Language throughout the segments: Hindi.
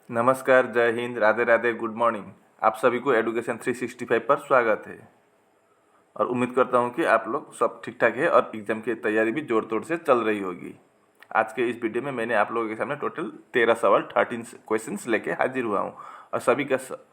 नमस्कार, जय हिंद, राधे राधे, गुड मॉर्निंग। आप सभी को एडुकेशन 365 पर स्वागत है और उम्मीद करता हूं कि आप लोग सब ठीक ठाक है और एग्जाम की तैयारी भी जोर तोड़ से चल रही होगी। आज के इस वीडियो में मैंने आप लोगों के सामने टोटल 13 सवाल 13 क्वेश्चंस लेके हाजिर हुआ हूं और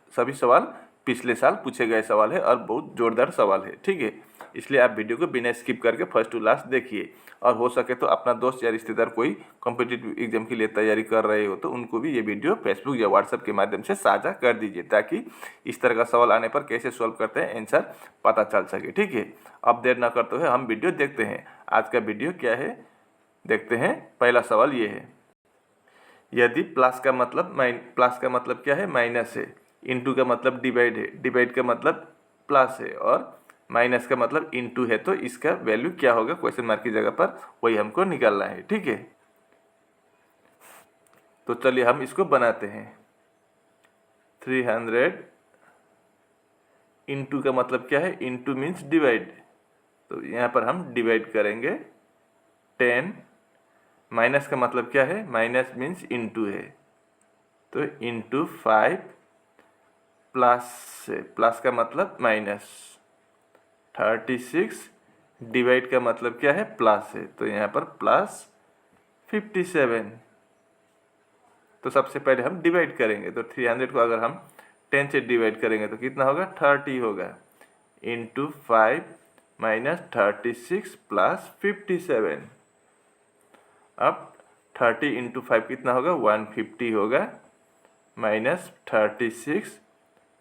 सभी सवाल पिछले साल पूछे गए सवाल है और बहुत जोरदार सवाल है, ठीक है। इसलिए आप वीडियो को बिना स्किप करके फर्स्ट टू लास्ट देखिए और हो सके तो अपना दोस्त या रिश्तेदार कोई कॉम्पिटिटिव एग्जाम के लिए तैयारी कर रहे हो तो उनको भी ये वीडियो फेसबुक या व्हाट्सएप के माध्यम से साझा कर दीजिए ताकि इस तरह का सवाल आने पर कैसे सॉल्व करते हैं आंसर पता चल सके, ठीक है। अब देर न करते हुए हम वीडियो देखते हैं। आज का वीडियो क्या है देखते हैं। पहला सवाल ये है, यदि प्लस का मतलब क्या है, माइनस है, इनटू का मतलब डिवाइड है, डिवाइड का मतलब प्लस है और माइनस का मतलब इनटू है, तो इसका वैल्यू क्या होगा क्वेश्चन मार्क की जगह पर, वही हमको निकालना है, ठीक है। तो चलिए हम इसको बनाते हैं। 300 इनटू का मतलब क्या है, इनटू मीन्स डिवाइड, तो यहाँ पर हम डिवाइड करेंगे 10। माइनस का मतलब क्या है, माइनस मीन्स इनटू है, तो इनटू 5 प्लस से, प्लस का मतलब माइनस 36 डिवाइड का मतलब क्या है, प्लस है, तो यहाँ पर प्लस 57। तो सबसे पहले हम डिवाइड करेंगे, तो 300 को अगर हम 10 से डिवाइड करेंगे तो कितना होगा, 30 होगा, इंटू 5 माइनस 36 प्लस 57। अब 30 इंटू 5 कितना होगा, 150 होगा, माइनस 36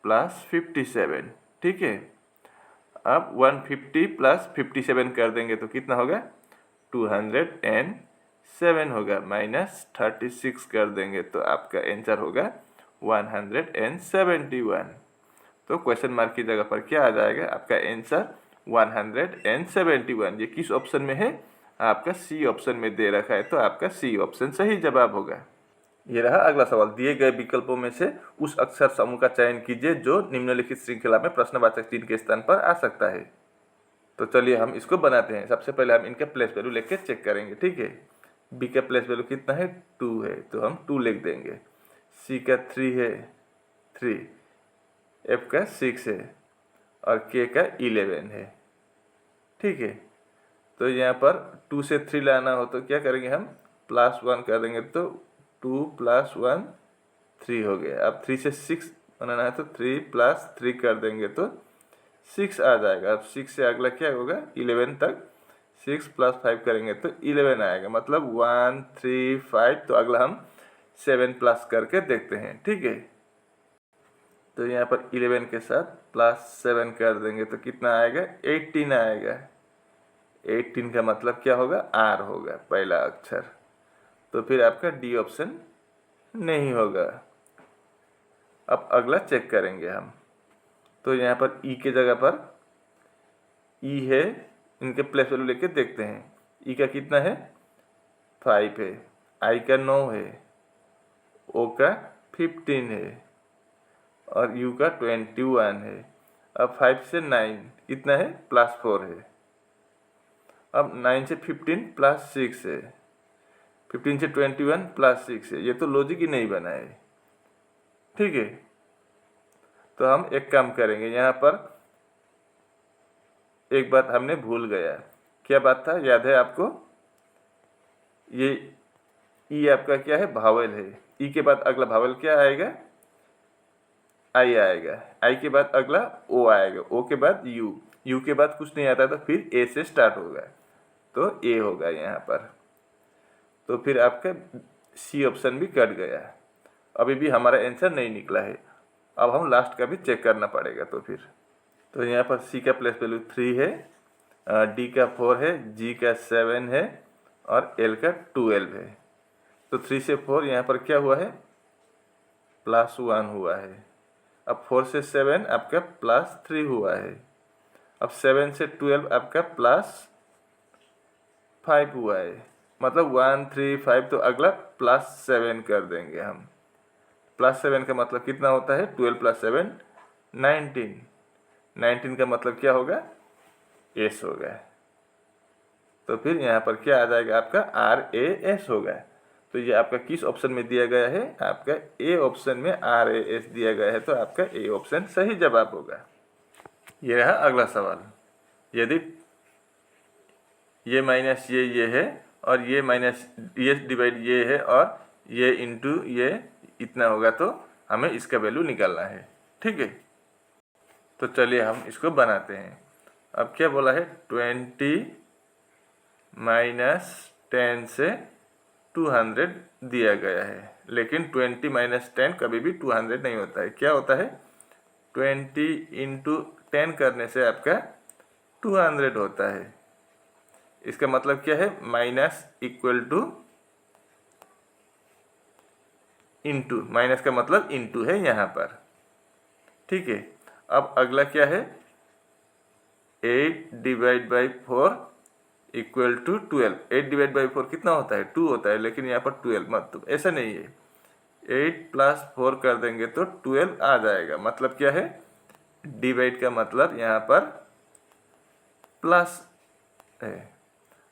प्लस 57, ठीक है। अब 150 प्लस 57 कर देंगे तो कितना होगा, 207 होगा, माइनस 36 कर देंगे तो आपका आंसर होगा 171। तो क्वेश्चन मार्क की जगह पर क्या आ जाएगा, आपका आंसर 171। ये किस ऑप्शन में है, आपका सी ऑप्शन में दे रखा है, तो आपका सी ऑप्शन सही जवाब होगा। ये रहा अगला सवाल, दिए गए विकल्पों में से उस अक्षर समूह का चयन कीजिए जो निम्नलिखित श्रृंखला में प्रश्नवाचक चिन्ह के स्थान पर आ सकता है। तो चलिए हम इसको बनाते हैं। सबसे पहले हम इनका प्लेस वैल्यू लेके चेक करेंगे, ठीक है। बी का प्लेस वैल्यू कितना है, 2 है, तो हम 2 लिख देंगे। सी का 3 है, 3, एफ का 6 है और के का 11 है, ठीक है। तो यहाँ पर 2 से 3 लाना हो तो क्या करेंगे, हम +1 कर देंगे, तो 2 + 1 3 हो गया। अब 3 से 6 बनाना है तो 3 + 3 कर देंगे तो 6 आ जाएगा। अब 6 से अगला क्या होगा, 11 तक 6 + 5 करेंगे तो 11 आएगा, मतलब 1 3 5। तो अगला हम 7 प्लस करके देखते हैं, ठीक है। तो यहाँ पर 11 के साथ +7 कर देंगे तो कितना आएगा, 18 आएगा। 18 का मतलब क्या होगा, आर होगा पहला अक्षर, तो फिर आपका डी ऑप्शन नहीं होगा। अब अगला चेक करेंगे हम, तो यहाँ पर ई के जगह पर ई है, इनके प्लेस वैल्यू लेके देखते हैं। ई का कितना है, 5 है, आई का 9 है, ओ का 15 है और यू का 21 है। अब 5 से 9 कितना है, +4 है। अब 9 से 15 +6 है, 15 से 21 +6 है। ये तो लॉजिक ही नहीं बना है, ठीक है। तो हम एक काम करेंगे, यहाँ पर एक बात हमने भूल गया। क्या बात था, याद है आपको, ये ई आपका क्या है, भावल है। ई के बाद अगला भावल क्या आएगा, आई आएगा। आई के बाद अगला ओ आएगा, ओ के बाद यू, यू के बाद कुछ नहीं आता तो फिर ए से स्टार्ट होगा, तो ए होगा यहाँ पर। तो फिर आपका सी ऑप्शन भी कट गया। अभी भी हमारा आंसर नहीं निकला है। अब हम लास्ट का भी चेक करना पड़ेगा। तो यहाँ पर सी का प्लेस वैल्यू 3 है, डी का 4 है, जी का 7 है और एल का 12 है। तो 3 से 4 यहाँ पर क्या हुआ है, +1 हुआ है। अब 4 से 7 आपका +3 हुआ है। अब 7 से 12 आपका +5 हुआ है, मतलब 1 3 5। तो अगला +7 कर देंगे हम। +7 का मतलब कितना होता है, 12 + 7 19। 19 का मतलब क्या होगा, एस होगा। तो फिर यहाँ पर क्या आ जाएगा, आपका RAS होगा। तो ये आपका किस ऑप्शन में दिया गया है? आपका ए ऑप्शन में RAS दिया गया है, तो आपका ए ऑप्शन सही जवाब होगा। ये रहा अगला सवाल। यदि ये माइनस ये है और ये माइनस ये डिवाइड ये है और ये इंटू ये इतना होगा, तो हमें इसका वैल्यू निकालना है। ठीक है, तो चलिए हम इसको बनाते हैं। अब क्या बोला है? 20 माइनस 10 से 200 दिया गया है, लेकिन 20 माइनस 10 कभी भी 200 नहीं होता है। क्या होता है? 20 इंटू 10 करने से आपका 200 होता है। इसका मतलब क्या है? Minus equal two into, minus का मतलब इंटू है यहाँ पर। ठीक है, अब अगला क्या है? 8 divide by 4 equal to 12। 8 divide by 4 कितना होता है? 2 होता है, लेकिन यहाँ पर 12 मतलब ऐसा नहीं है। 8 प्लस 4 कर देंगे तो 12 आ जाएगा। मतलब क्या है? डिवाइड का मतलब यहाँ पर प्लस है।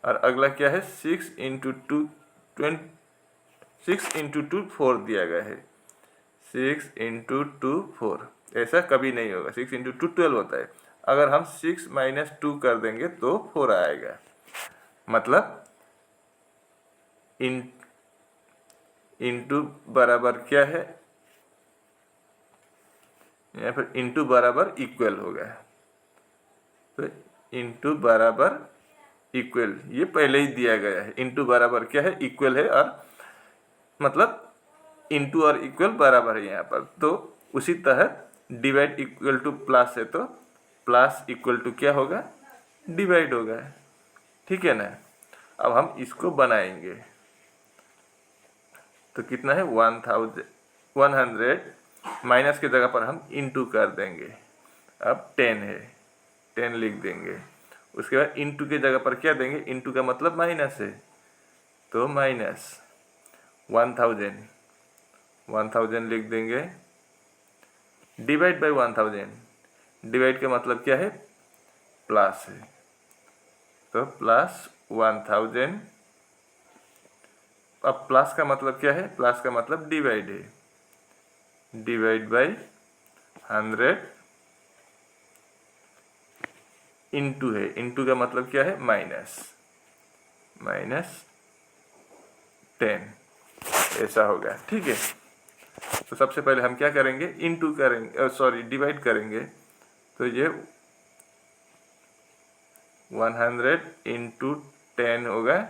और अगला क्या है? 6 इंटू 2 6 इंटू 2 4 दिया गया है। 6 इंटू 2 4, ऐसा कभी नहीं होगा। 6 इंटू 2 12 होता है। अगर हम 6 माइनस 2 कर देंगे तो 4 आएगा। मतलब इंटू बराबर क्या है? यहाँ पर इंटू बराबर इक्वल होगा। तो इंटू बराबर इक्वल, ये पहले ही दिया गया है। इंटू बराबर क्या है? इक्वल है, और मतलब इंटू और इक्वल बराबर है यहाँ पर। तो उसी तरह डिवाइड इक्वल टू प्लस है, तो प्लस इक्वल टू क्या होगा? डिवाइड होगा। ठीक है ना? अब हम इसको बनाएंगे तो कितना है? 100 माइनस के जगह पर हम इंटू कर देंगे। अब 10 है, 10 लिख देंगे। उसके बाद इंटू के जगह पर क्या देंगे? इंटू का मतलब माइनस है, तो माइनस 1000 लिख देंगे। डिवाइड बाई 1000, डिवाइड का मतलब क्या है? प्लस है, तो प्लस 1000। अब प्लस का मतलब क्या है? प्लस का मतलब डिवाइड है। डिवाइड बाई 100 इंटू है। इंटू का मतलब क्या है? माइनस 10, ऐसा होगा। ठीक है, तो सबसे पहले हम क्या करेंगे? इंटू करेंगे, सॉरी डिवाइड करेंगे। तो ये 100 इंटू 10 होगा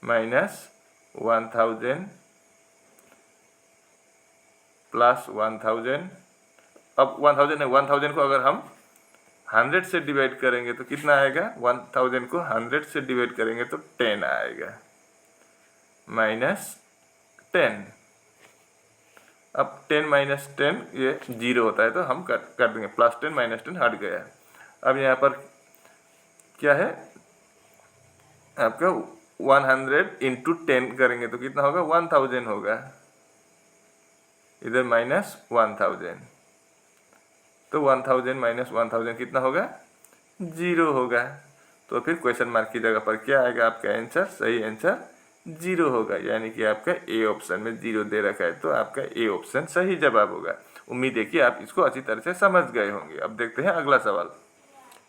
माइनस 1000 प्लस 1000। अब 1000 है, 1000 को अगर हम 100 से डिवाइड करेंगे तो कितना आएगा? 1000 को 100 से डिवाइड करेंगे तो 10 आएगा, माइनस 10। अब 10 माइनस 10 ये 0 होता है, तो हम कर देंगे। प्लस 10 माइनस 10 हट गया। अब यहाँ पर क्या है? आपका 100 इंटू 10 करेंगे तो कितना होगा? 1000 होगा। इधर माइनस 1000, तो 1000 माइनस 1000 कितना होगा? 0 होगा। तो फिर क्वेश्चन मार्क की जगह पर क्या आएगा? आपका आंसर, सही आंसर 0 होगा। यानी कि आपका ए ऑप्शन में 0 दे रखा है, तो आपका ए ऑप्शन सही जवाब होगा। उम्मीद है कि आप इसको अच्छी तरह से समझ गए होंगे। अब देखते हैं अगला सवाल।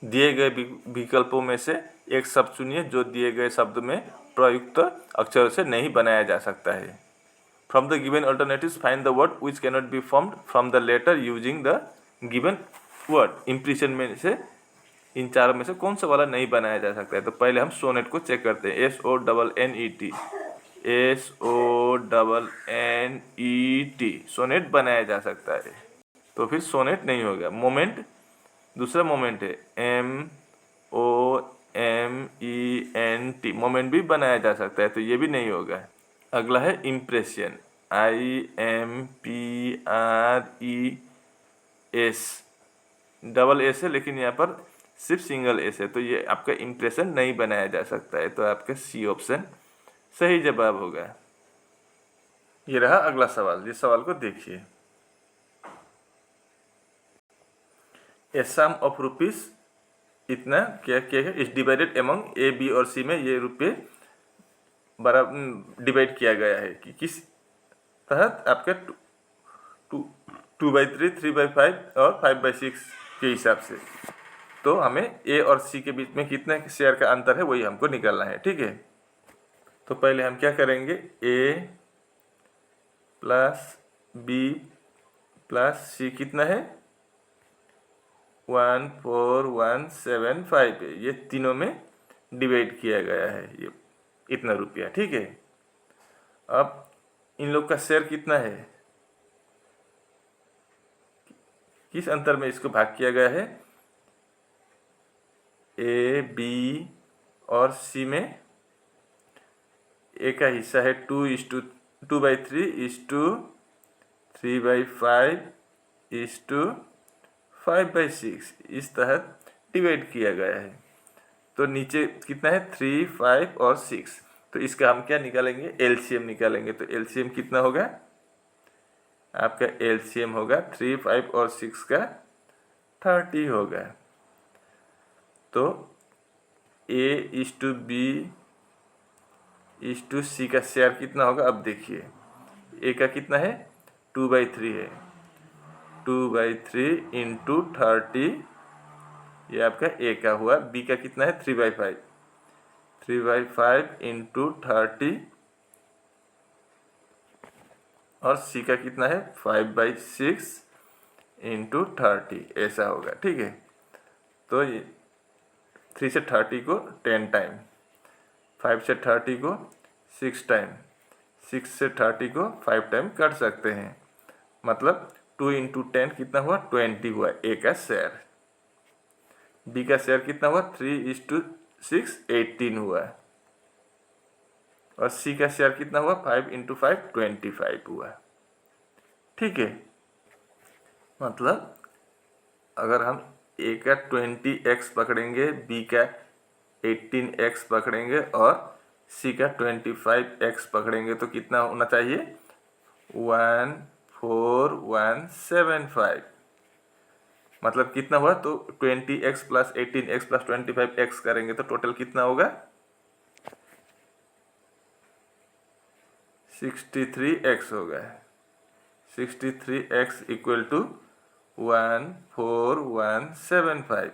दिए गए विकल्पों में से एक शब्द चुनिए जो दिए गए शब्द में प्रयुक्त अक्षरों से नहीं बनाया जा सकता है। From the given alternatives find the word which cannot be formed from the letter using the given word. Impression में से इन चारों में से कौन सा वाला नहीं बनाया जा सकता है? तो पहले हम सोनेट को चेक करते हैं। SONNET, SONNET, सोनेट बनाया जा सकता है, तो फिर सोनेट नहीं होगा। मोमेंट, दूसरा मोमेंट है MOMENT, मोमेंट भी बनाया जा सकता है, तो ये भी नहीं होगा। अगला है इम्प्रेशन, IMPRES, डबल एस है लेकिन यहाँ पर सिर्फ सिंगल एस है, तो ये आपका इम्प्रेशन नहीं बनाया जा सकता है, तो आपका सी ऑप्शन सही जवाब होगा। ये रहा अगला सवाल, जिस सवाल को देखिए। ए सम ऑफ रुपीज इतना क्या क्या है is divided among A B और सी में। ये रुपये बराबर डिवाइड किया गया है कि किस तहत आपके 2/3, 3/5 और 5/6 के हिसाब से। तो हमें ए और सी के बीच में कितने शेयर का अंतर है वही हमको निकालना है, ठीक है। तो पहले हम क्या करेंगे, ए प्लस बी प्लस सी कितना है 14175 है, ये तीनों में डिवाइड किया गया है, ये इतना रुपया, ठीक है। अब इन लोग का शेयर कितना है, किस अंतर में इसको भाग किया गया है, ए बी और सी में ए का हिस्सा है 2:3/5:5/6 इस तहत डिवाइड किया गया है। तो नीचे कितना है 3, 5 और 6, तो इसका हम क्या निकालेंगे, एलसीएम निकालेंगे। तो एलसीएम कितना होगा, आपका एलसीएम होगा 3, 5 और 6 का 30 होगा। तो A:B:C का शेयर कितना होगा, अब देखिए ए का कितना है 2/3 है, 2/3 इंटू 30, ये आपका ए का हुआ। बी का कितना है 3/5, 3/5 इंटू 30 और सी का कितना है 5/6 इंटू 30, ऐसा होगा, ठीक है। तो ये 3 से 30 को 10 टाइम, 5 से 30 को 6 टाइम, 6 से 30 को 5 टाइम काट सकते हैं, मतलब 2 इंटू 10 कितना हुआ 20 हुआ ए का शेयर। बी का शेयर कितना हुआ 3:6 18 हुआ, और सी का शेयर कितना हुआ 5 इंटू 5 25 हुआ, ठीक है। मतलब अगर हम ए का 20x पकड़ेंगे, बी का 18x पकड़ेंगे और सी का 25x पकड़ेंगे तो कितना होना चाहिए 14175, मतलब कितना हुआ, तो 20x plus 18x plus 25x करेंगे तो टोटल कितना होगा 63x होगा। 63x equal to 14175।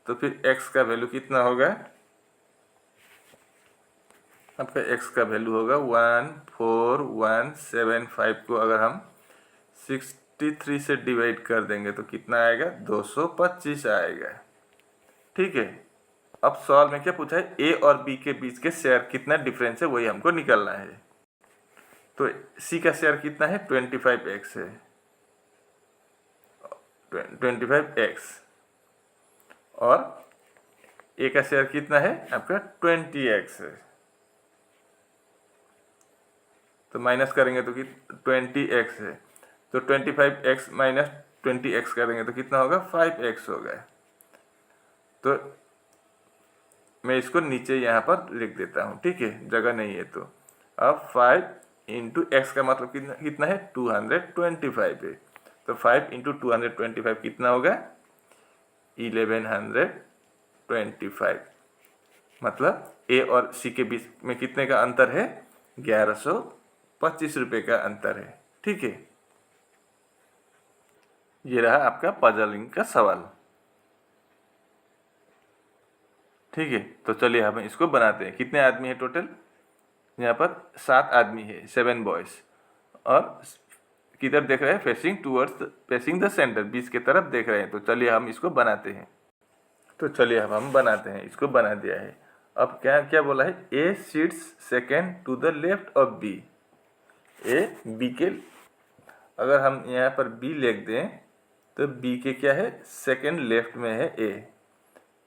तो फिर x का वैल्यू कितना होगा, आपका x का वैल्यू होगा 14175 को अगर हम 63 से डिवाइड कर देंगे तो कितना आएगा 225 आएगा, ठीक है। अब सवाल में क्या पूछा है, ए और बी के बीच के शेयर कितना डिफरेंस है वही हमको निकालना है। तो सी का शेयर कितना है 25x है, 25x, और ए का शेयर कितना है आपका 20x है। तो माइनस करेंगे तो 20x है, तो 25x माइनस 20x करेंगे तो कितना होगा 5x होगा। तो मैं इसको नीचे यहाँ पर लिख देता हूँ, ठीक है, जगह नहीं है। तो अब 5 इंटू एक्स का मतलब कितना है 225 है, तो 5 इंटू 225 कितना होगा 1125, मतलब ए और सी के बीच में कितने का अंतर है 1125 रुपये का अंतर है, ठीक है। ये रहा आपका पजलिंग का सवाल, ठीक है। तो चलिए हम इसको बनाते हैं। कितने आदमी है टोटल, यहाँ पर 7 आदमी है, 7 बॉयज, और किधर देख रहे हैं फेसिंग द सेंटर, बीच की तरफ देख रहे हैं। तो चलिए हम इसको बनाते हैं। तो चलिए अब हम बनाते हैं, इसको बना दिया है। अब क्या क्या बोला है, A seats second to the left of B, A B के, अगर हम यहाँ पर बी लिख दें तो बी के क्या है सेकेंड लेफ्ट में है ए,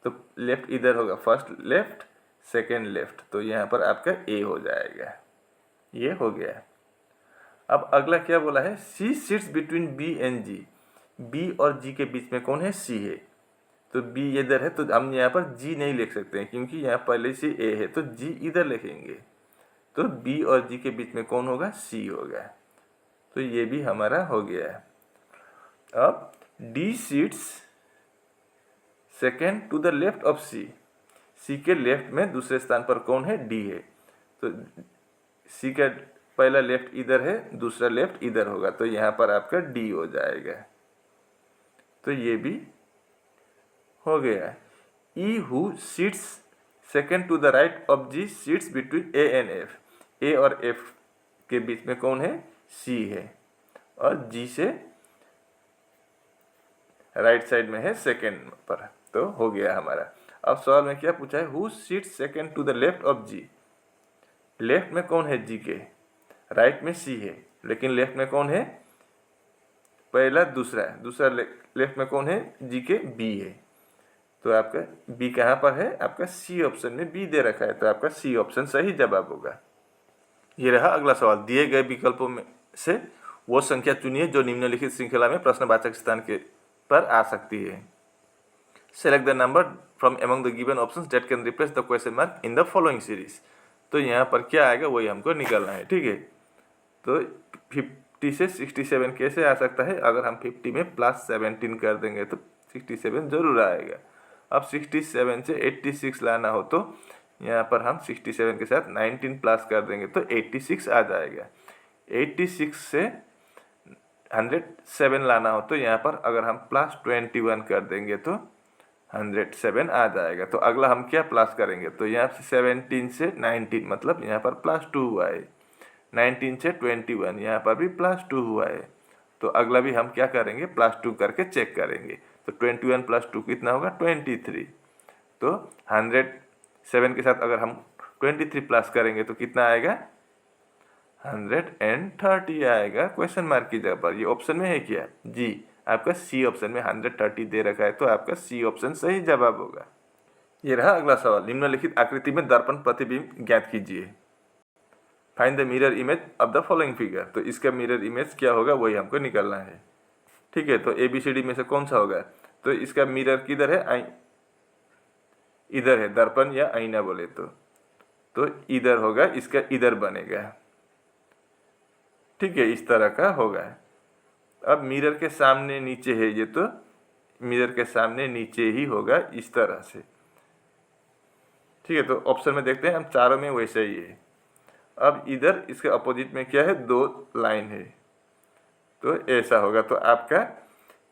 तो लेफ्ट इधर होगा, फर्स्ट लेफ्ट सेकेंड लेफ्ट, तो यहाँ पर आपका ए हो जाएगा, ये हो गया। अब अगला क्या बोला है, C sits between B and G, B और जी के बीच में कौन है, सी है। तो बी इधर है तो हम यहाँ पर जी नहीं लिख सकते हैं क्योंकि यहाँ पहले से ए है, तो जी इधर लिखेंगे। तो बी और जी के बीच में कौन होगा, सी होगा, तो ये भी हमारा हो गया। अब D seats second to the left of C, C के लेफ्ट में दूसरे स्थान पर कौन है, डी है, तो सी का पहला लेफ्ट इधर है, दूसरा लेफ्ट इधर होगा, तो यहाँ पर आपका डी हो जाएगा। तो ये भी हो गया। E who seats second to the right of G seats between A and F. A और एफ के बीच में कौन है? सी है, और जी से राइट साइड में है सेकेंड पर। तो हो गया हमारा। अब सवाल में क्या पूछा है? Who seats second to the left of G. Left में कौन है जी के? राइट में सी है, लेकिन लेफ्ट में कौन है? पहला दूसरा है, दूसरा लेफ्ट में कौन है? जी के बी है। तो आपका बी कहाँ पर है? आपका सी ऑप्शन में बी दे रखा है, तो आपका सी ऑप्शन सही जवाब होगा। ये रहा अगला सवाल। दिए गए विकल्पों में से वो संख्या चुनिए जो निम्नलिखित श्रृंखला में प्रश्नवाचक स्थान के पर आ सकती है। Select the number from among the given options that can replace the question mark in the following series. तो यहाँ पर क्या आएगा वही हमको निकालना है, ठीक है। तो 50 से 67 कैसे आ सकता है? अगर हम 50 में +17 कर देंगे तो 67 जरूर आएगा। अब 67 से 86 लाना हो तो यहाँ पर हम 67 के साथ 19 प्लस कर देंगे तो 86 आ जाएगा। 86 से 107 लाना हो तो यहाँ पर अगर हम +21 कर देंगे तो 107 आ जाएगा। तो अगला हम क्या प्लस करेंगे? तो यहाँ से 17 से 19 मतलब यहाँ पर +2 हुआ है। 19 से 21 यहाँ पर भी +2 हुआ है। तो अगला भी हम क्या करेंगे? +2 करके चेक करेंगे। तो 21 + 2 कितना होगा? 23। तो 107 के साथ अगर हम 23 प्लस करेंगे तो कितना आएगा? 130 आएगा क्वेश्चन मार्क की जगह पर। ये ऑप्शन में है क्या? जी, आपका सी ऑप्शन में 130 दे रखा है, तो आपका सी ऑप्शन सही जवाब होगा। ये रहा अगला सवाल। निम्नलिखित आकृति में दर्पण प्रतिबिंब ज्ञात कीजिए। Find the mirror image of the following figure. तो इसका मिरर इमेज क्या होगा वही हमको निकालना है, ठीक है। तो ABCD में से कौन सा होगा? तो इसका मिरर किधर है? इधर है, दर्पण या आईना बोले तो इधर होगा, इसका इधर बनेगा, ठीक है, इस तरह का होगा। अब मिरर के सामने नीचे है ये, तो मिरर के सामने नीचे ही होगा इस तरह से, ठीक है। तो ऑप्शन में देखते हैं हम, चारों में वैसे ही है। अब इधर इसके अपोजिट में क्या है? 2 लाइन है, तो ऐसा होगा। तो आपका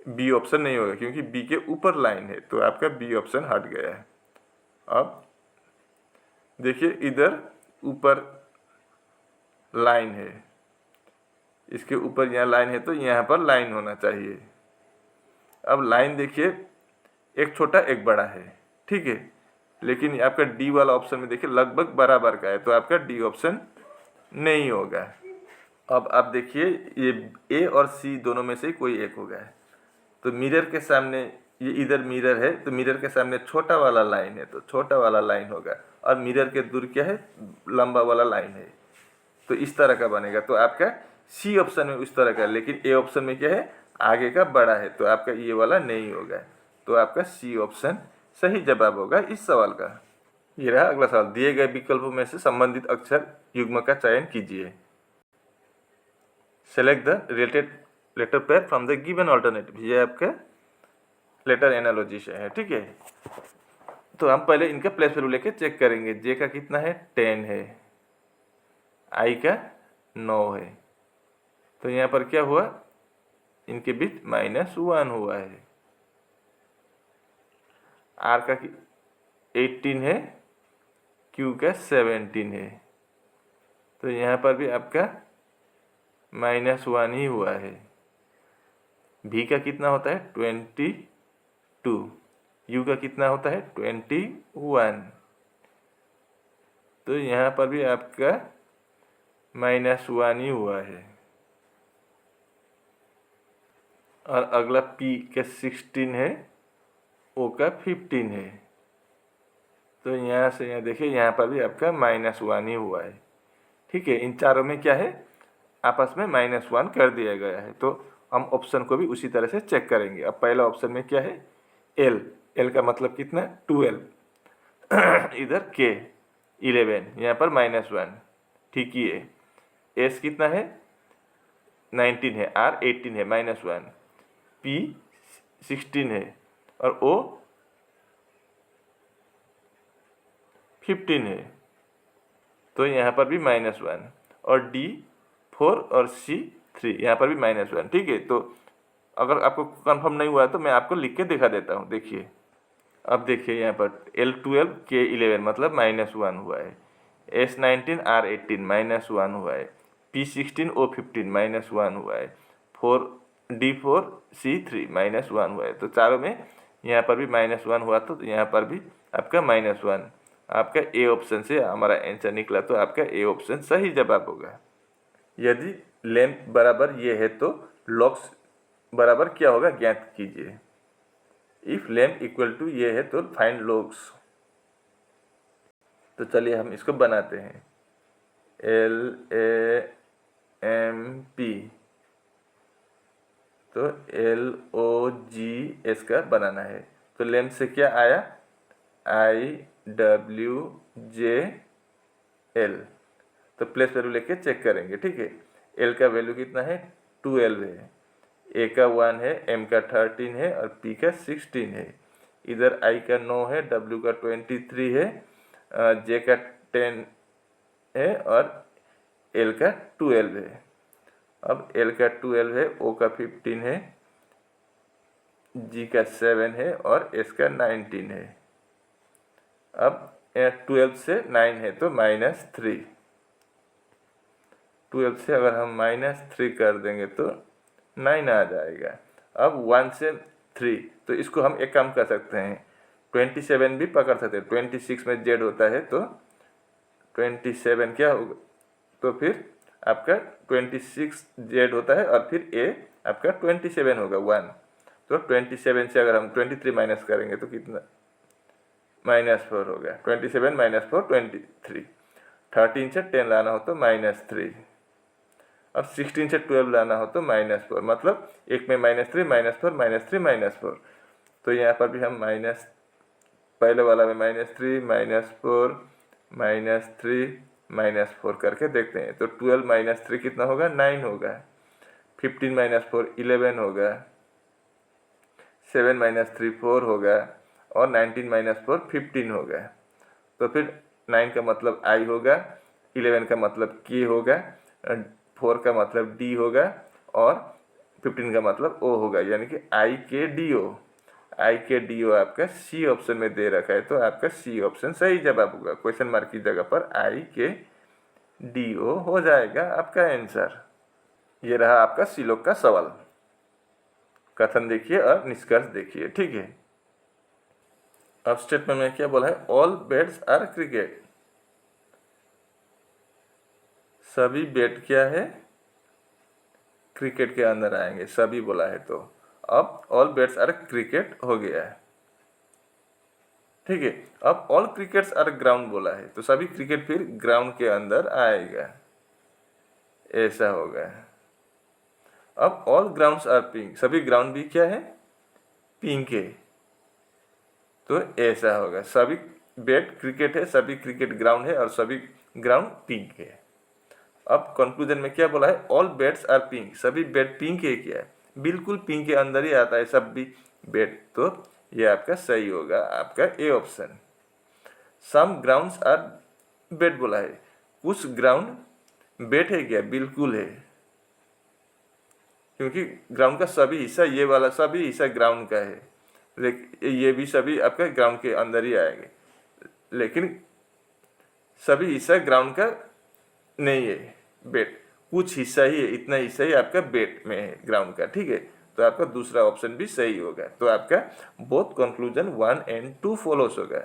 बी ऑप्शन नहीं होगा क्योंकि बी के ऊपर लाइन है, तो आपका बी ऑप्शन हट गया है। अब देखिए इधर ऊपर लाइन है, इसके ऊपर यहाँ लाइन है, तो यहाँ पर लाइन होना चाहिए। अब लाइन देखिए, एक छोटा एक बड़ा है, ठीक है, लेकिन आपका डी वाला ऑप्शन में देखिए लगभग बराबर का है, तो आपका डी ऑप्शन नहीं होगा। अब आप देखिए ये ए और सी दोनों में से कोई एक होगा। तो मिरर के सामने ये इधर मिरर है, तो मिरर के सामने छोटा वाला लाइन है, तो छोटा वाला लाइन होगा, और मिरर के दूर क्या है? लंबा वाला लाइन है, तो इस तरह का बनेगा। तो आपका सी ऑप्शन में उस तरह का, लेकिन ए ऑप्शन में क्या है? आगे का बड़ा है, तो आपका ये वाला नहीं होगा। तो आपका सी ऑप्शन सही जवाब होगा इस सवाल का। ये रहा अगला सवाल। दिए गए विकल्पों में से संबंधित अक्षर युग्म का चयन कीजिए। Select the related letter pair from the given alternative. ये आपका लेटर एनालॉजी से है, ठीक है। तो हम पहले इनका प्लेस वैल्यू लेके चेक करेंगे। जे का कितना है? 10 है, आई का 9 है, तो यहाँ पर क्या हुआ? इनके बीच -1 हुआ है। आर का 18 है, क्यू का 17 है, तो यहाँ पर भी आपका -1 ही हुआ है। भी का कितना होता है? 22। यू का कितना होता है? 21। तो यहाँ पर भी आपका -1 ही हुआ है। और अगला पी का 16 है, ओ का 15 है, तो यहाँ से यहाँ देखिए यहाँ पर भी आपका -1 ही हुआ है, ठीक है। इन चारों में क्या है? आपस में -1 कर दिया गया है। तो हम ऑप्शन को भी उसी तरह से चेक करेंगे। अब पहला ऑप्शन में क्या है? एल। एल का मतलब कितना? 12। इधर के 11, यहाँ पर -1, ठीक ही है। एस कितना है? 19 है, आर 18 है, -1, पी 16 है, और ओ 15 है। तो यहाँ पर भी -1, और D 4 और C 3, यहाँ पर भी -1। ठीक है, तो अगर आपको कंफर्म नहीं हुआ है तो मैं आपको लिख के दिखा देता हूँ। देखिए, अब देखिए यहाँ पर L12 K11 मतलब -1 हुआ है, S19 R18 -1 हुआ है, P16 O15 -1 हुआ है, D4 C3 -1 हुआ है। तो चारों में यहाँ पर भी -1 हुआ, तो यहाँ पर भी आपका -1। आपका ए ऑप्शन से हमारा आंसर निकला, तो आपका ए ऑप्शन सही जवाब होगा। यदि लेंथ बराबर ये है तो लॉग्स बराबर क्या होगा ज्ञात कीजिए। इफ लेंथ इक्वल टू ये है तो फाइंड लॉग्स। तो चलिए हम इसको बनाते हैं। LAMP, तो LOGS का बनाना है। तो लेंथ से क्या आया, IWJL। तो प्लेस वैल्यू लेके चेक करेंगे। ठीक है, L का वैल्यू कितना है, 12 है, A का 1 है, M का 13 है और P का 16 है। इधर I का 9 है, W का 23 है, J का 10 है और L का 12 है। अब L का 12 है, O का 15 है, G का 7 है और S का 19 है। अब 12 से 9 है तो -3। 12 से अगर हम -3 कर देंगे तो 9 आ जाएगा। अब 1 से 3, तो इसको हम एक काम कर सकते हैं, 27 भी पकड़ सकते हैं। 26 में Z होता है तो 27 क्या होगा, तो फिर आपका 26 Z होता है और फिर A आपका 27 होगा 1। तो 27 से अगर हम 23 माइनस करेंगे तो कितना, -4 होगा। 27 - 4 23। 13 से 10 लाना हो तो -3। अब 16 से 12 लाना हो तो -4, मतलब एक में -3 -4 -3 -4। तो यहाँ पर भी हम पहले वाला में -3 -4 -3 -4 करके देखते हैं। तो 12 - 3 कितना होगा, 9 होगा। 15 - 4 11 होगा। 7 - 3 4 होगा और 19 - 4 15 होगा। तो फिर 9 का मतलब I होगा, 11 का मतलब K होगा, 4 का मतलब D होगा और 15 का मतलब O होगा, यानी कि IKDO। IKDO आपका C ऑप्शन में दे रखा है, तो आपका C ऑप्शन सही जवाब होगा। क्वेश्चन मार्क की जगह पर IKDO हो जाएगा आपका आंसर। ये रहा आपका सिलोक का सवाल। कथन देखिए और निष्कर्ष देखिए। ठीक है, अब स्टेटमेंट में क्या बोला है, ऑल बैट्स आर क्रिकेट। सभी बैट क्या है, क्रिकेट के अंदर आएंगे, सभी बोला है। तो अब ऑल बैट्स आर क्रिकेट हो गया है। ठीक है, अब ऑल क्रिकेट्स आर ग्राउंड बोला है, तो सभी क्रिकेट फिर ग्राउंड के अंदर आएगा, ऐसा होगा। अब ऑल ग्राउंड्स आर पिंक, सभी ग्राउंड भी क्या है, पिंक है, तो ऐसा होगा। सभी बैट क्रिकेट है, सभी क्रिकेट ग्राउंड है और सभी ग्राउंड पिंक है। अब कंक्लूजन में क्या बोला है, ऑल बैट्स आर पिंक, सभी बैट पिंक है, क्या है, बिल्कुल पिंक के अंदर ही आता है सब भी बैट। तो ये आपका सही होगा, आपका A option. Some grounds are bat बोला है, कुछ ग्राउंड बैट है क्या, बिल्कुल है, क्योंकि ग्राउंड का सभी हिस्सा, ये वाला सभी हिस्सा ग्राउंड का है, लेकिन ये भी सभी आपका ग्राउंड के अंदर ही आएंगे, लेकिन सभी हिस्सा ग्राउंड का नहीं है, बेट कुछ हिस्सा ही है, इतना हिस्सा ही आपका बेट में है ग्राउंड का। ठीक है, तो आपका दूसरा ऑप्शन भी सही होगा। तो आपका बोथ कंक्लूजन 1 और 2 फॉलोस होगा,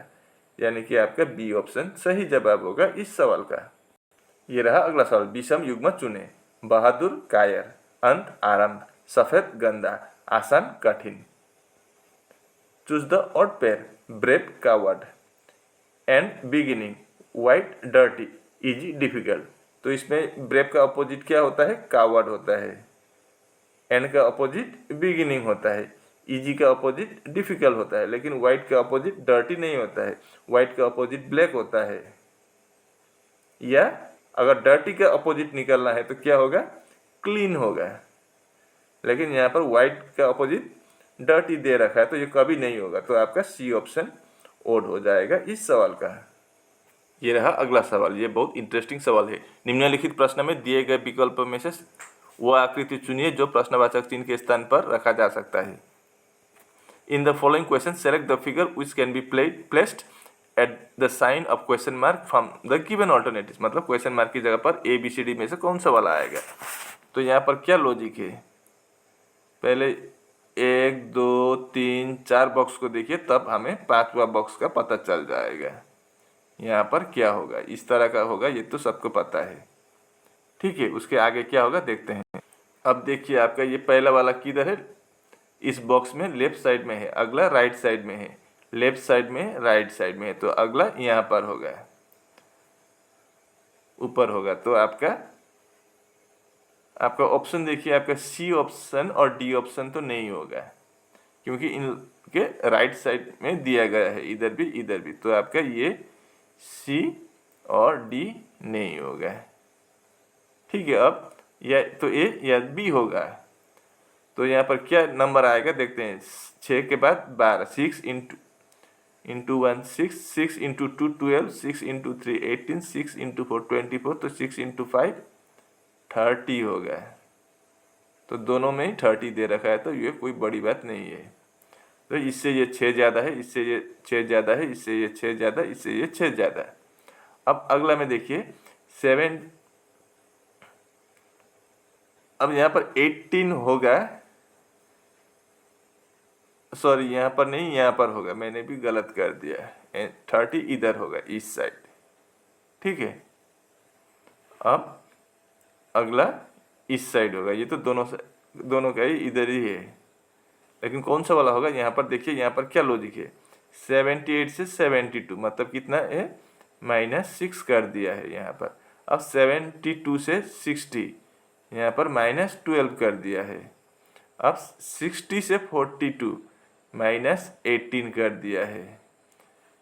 यानी कि आपका बी ऑप्शन सही जवाब होगा इस सवाल का। ये रहा अगला सवाल, विषम युग्म चुने। बहादुर कायर, अंत आरंभ, सफेद गंदा, आसान कठिन। Choose the odd pair, brave coward, and beginning, white dirty, easy difficult. तो इसमें ब्रेव का अपोजिट क्या होता है, कावर्ड होता है। एंड का अपोजिट बिगिनिंग होता है। इजी का अपोजिट डिफिकल्ट होता है, लेकिन वाइट का अपोजिट डर्टी नहीं होता है, वाइट का अपोजिट ब्लैक होता है। या अगर डर्टी का अपोजिट निकलना है तो क्या होगा, क्लीन होगा। लेकिन यहाँ पर वाइट का अपोजिट डर्टी दे रखा है, तो ये कभी नहीं होगा। तो आपका सी ऑप्शन ओड हो जाएगा इस सवाल का। ये रहा अगला सवाल, ये बहुत इंटरेस्टिंग सवाल है। निम्नलिखित प्रश्न में दिए गए विकल्प में से वो आकृति चुनिए जो प्रश्नवाचक चिन्ह के स्थान पर रखा जा सकता है। In the following question select the figure which can be placed at the sign of question mark from the given alternative, मतलब क्वेश्चन मार्क की जगह पर ABCD में से कौन सा वाला आएगा। तो यहाँ पर क्या लॉजिक है, पहले 1 2 3 4 बॉक्स को देखिए, तब हमें 5वां बॉक्स का पता चल जाएगा। यहाँ पर क्या होगा, इस तरह का होगा, ये तो सबको पता है। ठीक है, उसके आगे क्या होगा देखते हैं। अब देखिए आपका ये पहला वाला किधर है, इस बॉक्स में लेफ्ट साइड में है, अगला राइट साइड में है, लेफ्ट साइड में राइट साइड में है, तो अगला यहाँ पर होगा, ऊपर होगा। तो आपका ऑप्शन देखिए, आपका C ऑप्शन और D ऑप्शन तो नहीं होगा, क्योंकि इनके राइट साइड में दिया गया है, इधर भी। तो आपका ये C और D नहीं होगा। ठीक है, अब या तो A या B होगा। तो यहाँ पर क्या नंबर आएगा देखते हैं, 6 के बाद 12, 6 इंटू 1 6, 6 इंटू 2 12, 6 इंटू 3 18, 6 इंटू 4 24, तो 6 इंटू 5 30 होगा। तो दोनों में ही 30 दे रखा है, तो ये कोई बड़ी बात नहीं है। तो इससे ये 6 ज़्यादा है, इससे ये 6 ज़्यादा है, इससे ये 6 ज़्यादा, इससे ये 6 ज़्यादा है। अब अगला में देखिए 7, अब यहाँ पर 18 होगा, सॉरी यहाँ पर नहीं, यहाँ पर होगा, मैंने भी गलत कर दिया, 30 इधर होगा, इस साइड। ठीक है, अब अगला इस साइड होगा, ये तो दोनों का ही इधर ही है, लेकिन कौन सा वाला होगा। यहाँ पर देखिए, यहाँ पर क्या लॉजिक है, 78 से 72 मतलब कितना है, -6 कर दिया है यहाँ पर। अब 72 से 60 यहाँ पर -12 कर दिया है। अब 60 से 42 -18 कर दिया है।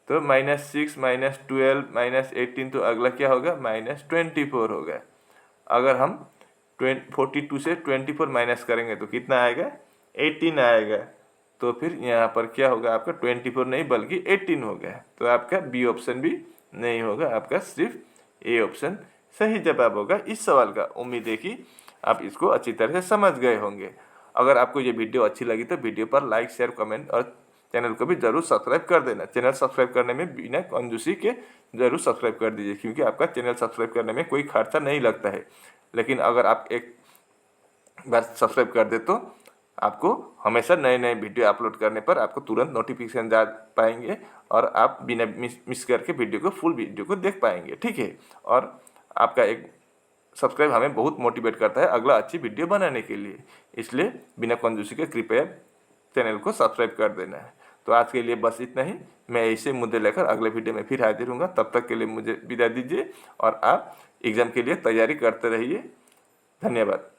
तो -6 -12 -18, तो अगला क्या होगा, -24 होगा। अगर हम 42 से 24 माइनस करेंगे तो कितना आएगा, 18 आएगा। तो फिर यहाँ पर क्या होगा, आपका 24 नहीं बल्कि 18 होगा। तो आपका B ऑप्शन भी नहीं होगा, आपका सिर्फ A ऑप्शन सही जवाब होगा इस सवाल का। उम्मीद है कि आप इसको अच्छी तरह से समझ गए होंगे। अगर आपको ये वीडियो अच्छी लगी तो वीडियो पर लाइक शेयर कमेंट और चैनल को भी जरूर सब्सक्राइब कर देना। चैनल सब्सक्राइब करने में बिना कंजूसी के जरूर सब्सक्राइब कर दीजिए, क्योंकि आपका चैनल सब्सक्राइब करने में कोई खर्चा नहीं लगता है। लेकिन अगर आप एक बार सब्सक्राइब कर दे तो आपको हमेशा नए नए वीडियो अपलोड करने पर आपको तुरंत नोटिफिकेशन जा पाएंगे और आप बिना मिस करके वीडियो को फुल वीडियो को देख पाएंगे। ठीक है, और आपका एक सब्सक्राइब हमें बहुत मोटिवेट करता है अगला अच्छी वीडियो बनाने के लिए। इसलिए बिना कंजूसी के कृपया चैनल को सब्सक्राइब कर देना है। तो आज के लिए बस इतना ही। मैं ऐसे मुद्दे लेकर अगले वीडियो में फिर हाजिर हूँगा। तब तक के लिए मुझे विदा दीजिए और आप एग्ज़ाम के लिए तैयारी करते रहिए। धन्यवाद।